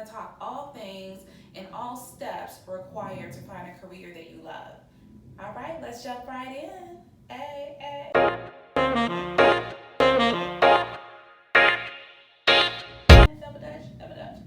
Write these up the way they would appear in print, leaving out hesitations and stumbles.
going to talk all things and all steps required to find a career that you love. All right, let's jump right in. Hey, hey. Double dutch, double dutch.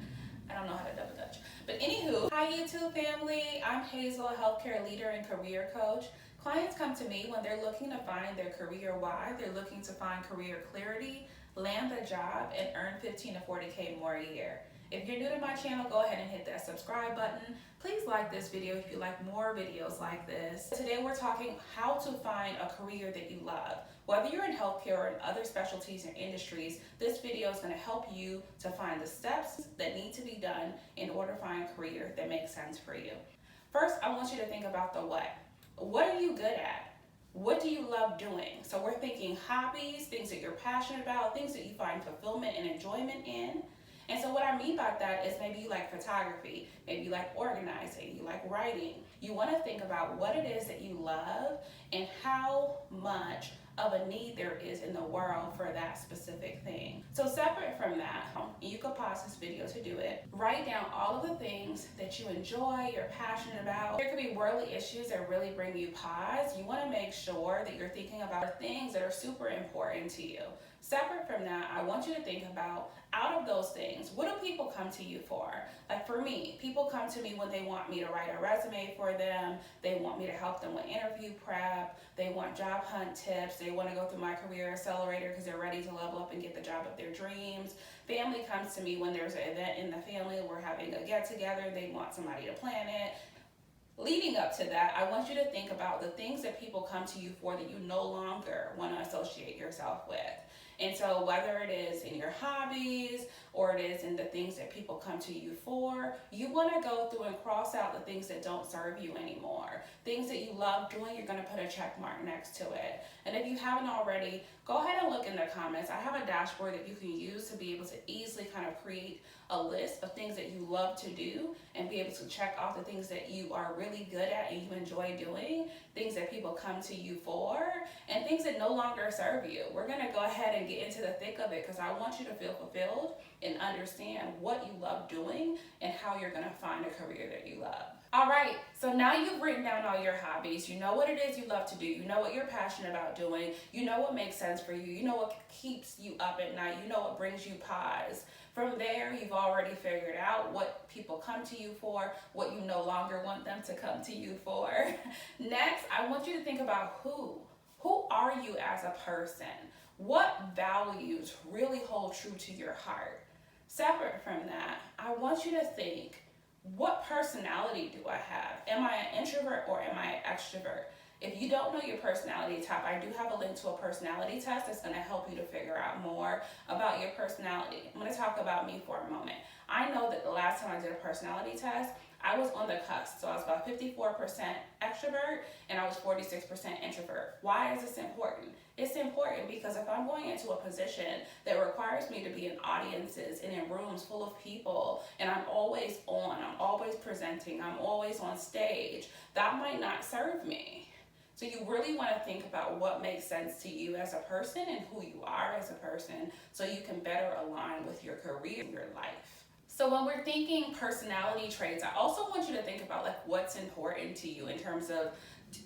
I don't know how to double dutch. But anywho, hi YouTube family. I'm Hazel, a healthcare leader and career coach. Clients come to me when they're looking to find their career why. They're looking to find career clarity, land a job, and earn 15 to 40K more a year. If you're new to my channel, go ahead and hit that subscribe button. Please like this video if you like more videos like this. Today we're talking how to find a career that you love. Whether you're in healthcare or in other specialties and industries, this video is going to help you to find the steps that need to be done in order to find a career that makes sense for you. First, I want you to think about the what. What are you good at? What do you love doing? So we're thinking hobbies, things that you're passionate about, things that you find fulfillment and enjoyment in. And so what I mean by that is maybe you like photography, maybe you like organizing, you like writing. You want to think about what it is that you love and how much of a need there is in the world for that specific thing. So separate from that, you could pause this video to do it. Write down all of the things that you enjoy, you're passionate about. There could be worldly issues that really bring you pause. You want to make sure that you're thinking about things that are super important to you. Separate from that, I want you to think about, out of those things, what do people come to you for? Like for me, people come to me when they want me to write a resume for them, they want me to help them with interview prep, they want job hunt tips, they want to go through my career accelerator because they're ready to level up and get the job of their dreams. Family comes to me when there's an event in the family, we're having a get together, they want somebody to plan it. Leading up to that, I want you to think about the things that people come to you for that you no longer want to associate yourself with. And so whether it is in your hobbies or it is in the things that people come to you for, you want to go through and cross out the things that don't serve you anymore. Things that you love doing, you're going to put a check mark next to it. And if you haven't already, go ahead and look in the comments. I have a dashboard that you can use to be able to easily kind of create a list of things that you love to do and be able to check off the things that you are really good at and you enjoy doing, things that people come to you for, and things that no longer serve you. We're going to go ahead and get into the thick of it because I want you to feel fulfilled and understand what you love doing and how you're going to find a career that you love. All right, so now you've written down all your hobbies. You know what it is you love to do. You know what you're passionate about doing. You know what makes sense for you. You know what keeps you up at night. You know what brings you pause. From there, you've already figured out what people come to you for, what you no longer want them to come to you for. Next, I want you to think about who. Who are you as a person? What values really hold true to your heart? Separate from that, I want you to think, what personality do I have? Am I an introvert or am I an extrovert? If you don't know your personality type, I do have a link to a personality test that's going to help you to figure out more about your personality. I'm going to talk about me for a moment. I know that the last time I did a personality test, I was on the cusp. So I was about 54% extrovert and I was 46% introvert. Why is this important? It's important because if I'm going into a position that requires me to be in audiences and in rooms full of people and I'm always on, I'm always presenting, I'm always on stage, that might not serve me. So you really want to think about what makes sense to you as a person and who you are as a person so you can better align with your career and your life. So when we're thinking personality traits, I also want you to think about like what's important to you in terms of,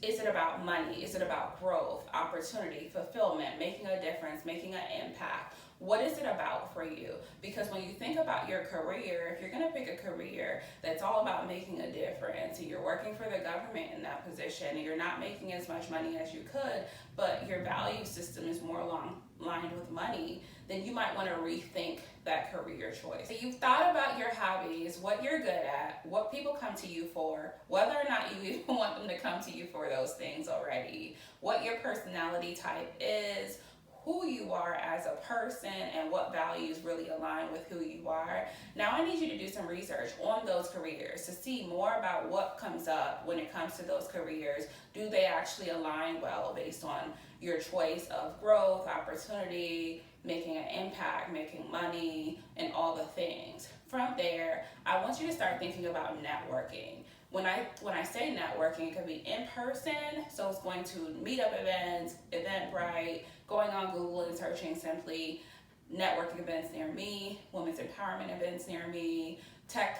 is it about money? Is it about growth, opportunity, fulfillment, making a difference, making an impact? What is it about for you? Because when you think about your career, if you're going to pick a career that's all about making a difference and you're working for the government in that position and you're not making as much money as you could, but your value system is more aligned with money, then you might want to rethink that career choice. So you've thought about your hobbies, what you're good at, what people come to you for, whether or not you even want them to come to you for those things already, what your personality type is, who you are as a person, and what values really align with who you are. Now I need you to do some research on those careers to see more about what comes up when it comes to those careers. Do they actually align well based on your choice of growth, opportunity, making an impact, making money, and all the things. From there, I want you to start thinking about networking. When I say networking, it could be in person, so it's going to meetup events, Eventbrite, going on Google and searching simply networking events near me, women's empowerment events near me, tech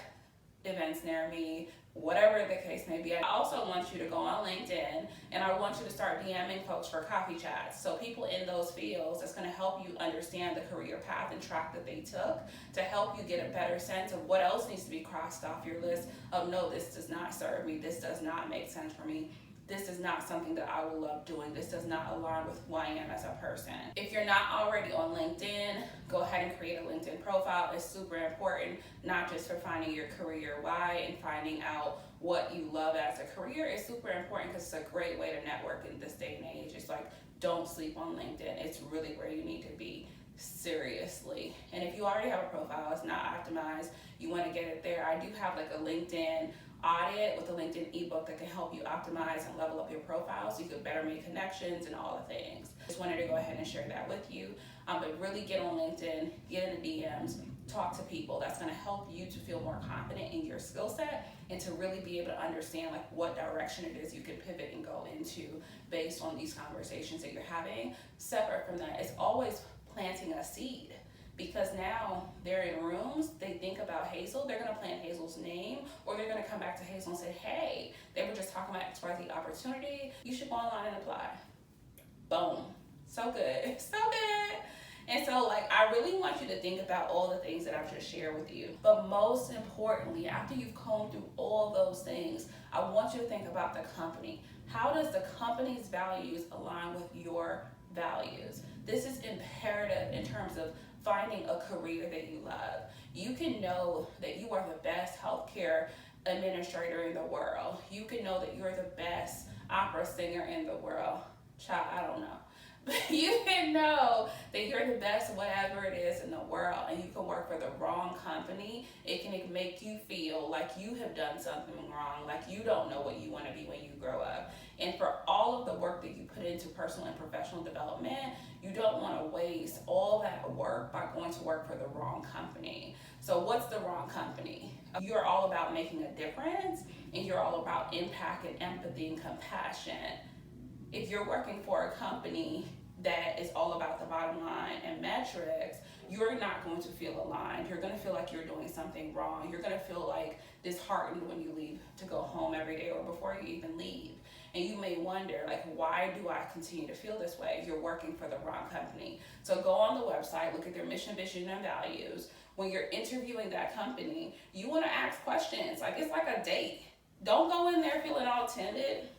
events near me, whatever the case may be. I also want you to go on LinkedIn, and I want you to start DMing folks for coffee chats. So people in those fields, that's going to help you understand the career path and track that they took, to help you get a better sense of what else needs to be crossed off your list of, no, this does not serve me, this does not make sense for me, this is not something that I will love doing, this does not align with who I am as a person. If you're not already on LinkedIn, go ahead and create a LinkedIn profile. It's super important, not just for finding your career why and finding out what you love as a career. It's super important because it's a great way to network in this day and age. It's like, don't sleep on LinkedIn. It's really where you need to be, seriously. And if you already have a profile, it's not optimized, you want to get it there, I do have like a LinkedIn audit with a LinkedIn ebook that can help you optimize and level up your profile so you can better make connections and all the things. Just wanted to go ahead and share that with you. But really get on LinkedIn, get in the DMs, talk to people. That's going to help you to feel more confident in your skill set and to really be able to understand like what direction it is you can pivot and go into based on these conversations that you're having. Separate from that, it's always planting a seed. Because now they're in rooms, they think about Hazel, they're gonna plant Hazel's name, or they're gonna come back to Hazel and say, hey, they were just talking about XYZ opportunity, you should go online and apply. Boom. So good, so good. And so like, I really want you to think about all the things that I've just shared with you. But most importantly, after you've combed through all those things, I want you to think about the company. How does the company's values align with your values? This is imperative in terms of finding a career that you love. You can know that you are the best healthcare administrator in the world. You can know that you're the best opera singer in the world. Child, I don't know. But you can know that you're the best whatever it is in the world, and you can work for the wrong company. It can make you feel like you have done something wrong, like you don't know what you want to be when you grow up. And for all of the work that you put into personal and professional development, you don't want to waste all that work by going to work for the wrong company. So what's the wrong company? You're all about making a difference, and you're all about impact and empathy and compassion. If you're working for a company that is all about the bottom line and metrics, you're not going to feel aligned. You're going to feel like you're doing something wrong. You're going to feel like disheartened when you leave to go home every day or before you even leave. And you may wonder, like, why do I continue to feel this way? You're working for the wrong company. So go on the website, look at their mission, vision, and values. When you're interviewing that company, you want to ask questions. Like, it's like a date. Don't go in there feeling all timid.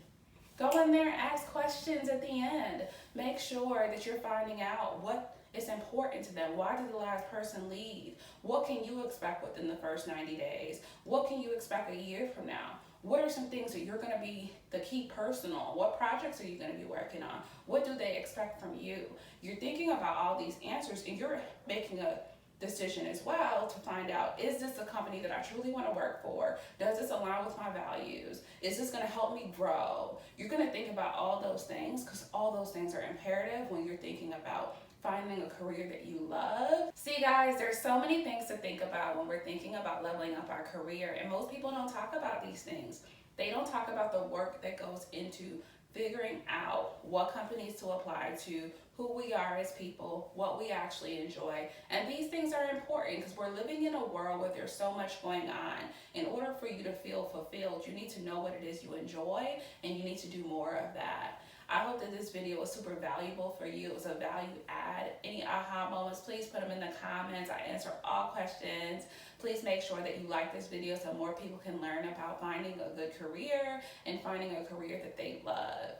Go in there and ask questions at the end. Make sure that you're finding out what is important to them. Why did the last person leave? What can you expect within the first 90 days? What can you expect a year from now? What are some things that you're going to be the key person on? What projects are you going to be working on? What do they expect from you? You're thinking about all these answers, and you're making a decision as well to find out, is this a company that I truly want to work for? Does this align with my values? Is this going to help me grow? You're going to think about all those things because all those things are imperative when you're thinking about finding a career that you love. See guys, there's so many things to think about when we're thinking about leveling up our career, and most people don't talk about these things. They don't talk about the work that goes into figuring out what companies to apply to, who we are as people, what we actually enjoy. And these things are important because we're living in a world where there's so much going on. In order for you to feel fulfilled, you need to know what it is you enjoy, and you need to do more of that. I hope that this video was super valuable for you. It was a value add. Any aha moments, please put them in the comments. I answer all questions. Please make sure that you like this video so more people can learn about finding a good career and finding a career that they love.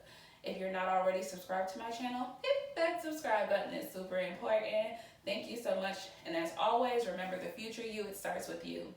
If you're not already subscribed to my channel, hit that subscribe button. It's super important. Thank you so much. And as always, remember, the future you, it starts with you.